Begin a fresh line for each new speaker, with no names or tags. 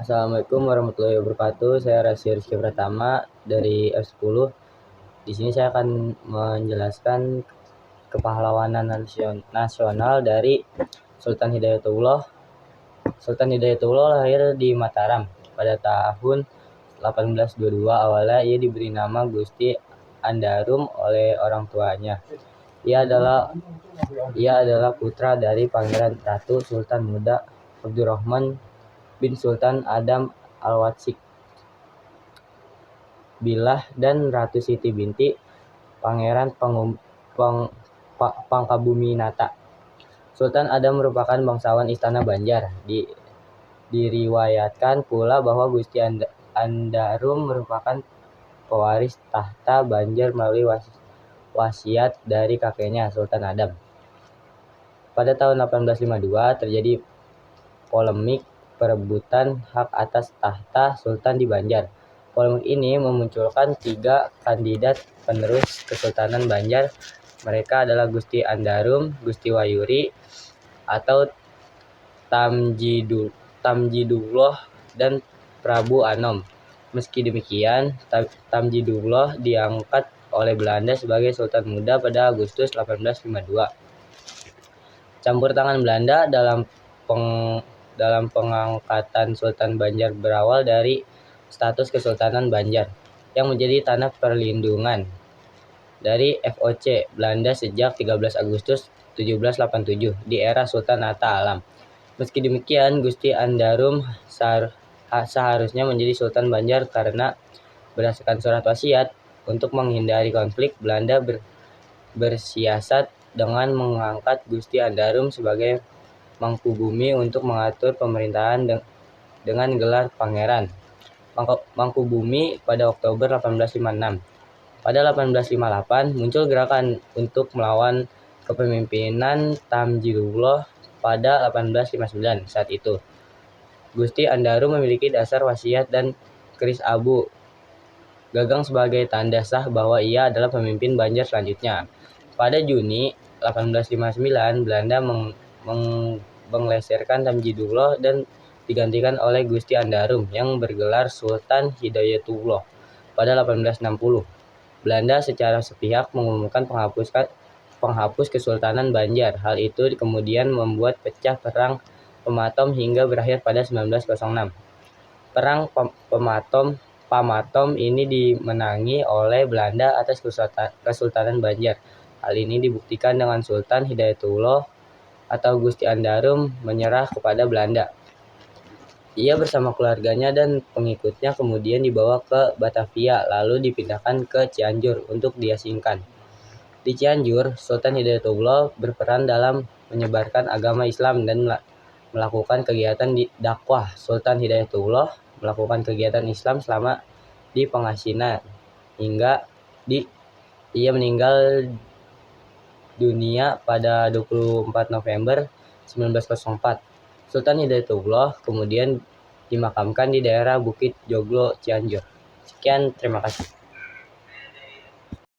Assalamualaikum warahmatullahi wabarakatuh. Saya Rasy Rizky Pratama dari F10. Di sini saya akan menjelaskan kepahlawanan nasional dari Sultan Hidayatullah. Sultan Hidayatullah lahir di Mataram pada tahun 1822. Awalnya ia diberi nama Gusti Andarum oleh orang tuanya. Ia adalah putra dari Pangeran Ratu Sultan Muda Abdurrahman bin Sultan Adam Al-Watsik Billah dan Ratu Siti binti Pangeran Pangkabuminata. Sultan Adam merupakan bangsawan Istana Banjar. Diriwayatkan pula bahwa Gusti Andarum merupakan pewaris tahta Banjar melalui wasiat dari kakeknya Sultan Adam. Pada tahun 1852 terjadi polemik perebutan hak atas tahta Sultan di Banjar. Polemik ini memunculkan 3 kandidat penerus Kesultanan Banjar. Mereka adalah Gusti Andarum, Gusti Wayuri, atau Tamjidullah, dan Prabu Anom. Meski demikian, Tamjidullah diangkat oleh Belanda sebagai Sultan Muda pada Agustus 1852. Campur tangan Belanda dalam pengangkatan Sultan Banjar berawal dari status Kesultanan Banjar yang menjadi tanah perlindungan dari VOC Belanda sejak 13 Agustus 1787 di era Sultan Atta Alam. Meski demikian, Gusti Andarum seharusnya menjadi Sultan Banjar karena berdasarkan surat wasiat untuk menghindari konflik, Belanda bersiasat dengan mengangkat Gusti Andarum sebagai Mangkubumi untuk mengatur pemerintahan dengan gelar Pangeran Mangkubumi pada Oktober 1856. Pada 1858 muncul gerakan untuk melawan kepemimpinan Tamjidullah pada 1859. Saat itu, Gusti Andarum memiliki dasar wasiat dan keris abu gagang sebagai tanda sah bahwa ia adalah pemimpin Banjar selanjutnya. Pada Juni 1859, Belanda mengleserkan Tamjidullah dan digantikan oleh Gusti Andarum yang bergelar Sultan Hidayatullah pada 1860. Belanda secara sepihak mengumumkan penghapus Kesultanan Banjar. Hal itu kemudian membuat pecah perang Pematom hingga berakhir pada 1906. Perang Pamatom ini dimenangi oleh Belanda atas Kesultanan Banjar. Hal ini dibuktikan dengan Sultan Hidayatullah atau Gusti Andarum menyerah kepada Belanda. Ia bersama keluarganya dan pengikutnya kemudian dibawa ke Batavia, lalu dipindahkan ke Cianjur untuk diasingkan. Di Cianjur, Sultan Hidayatullah berperan dalam menyebarkan agama Islam dan melakukan kegiatan dakwah. Sultan Hidayatullah melakukan kegiatan Islam selama di Pangasinan hingga ia meninggal dunia pada 24 November 1904. Sultan Hidayatullah kemudian dimakamkan di daerah Bukit Joglo, Cianjur. Sekian, terima kasih.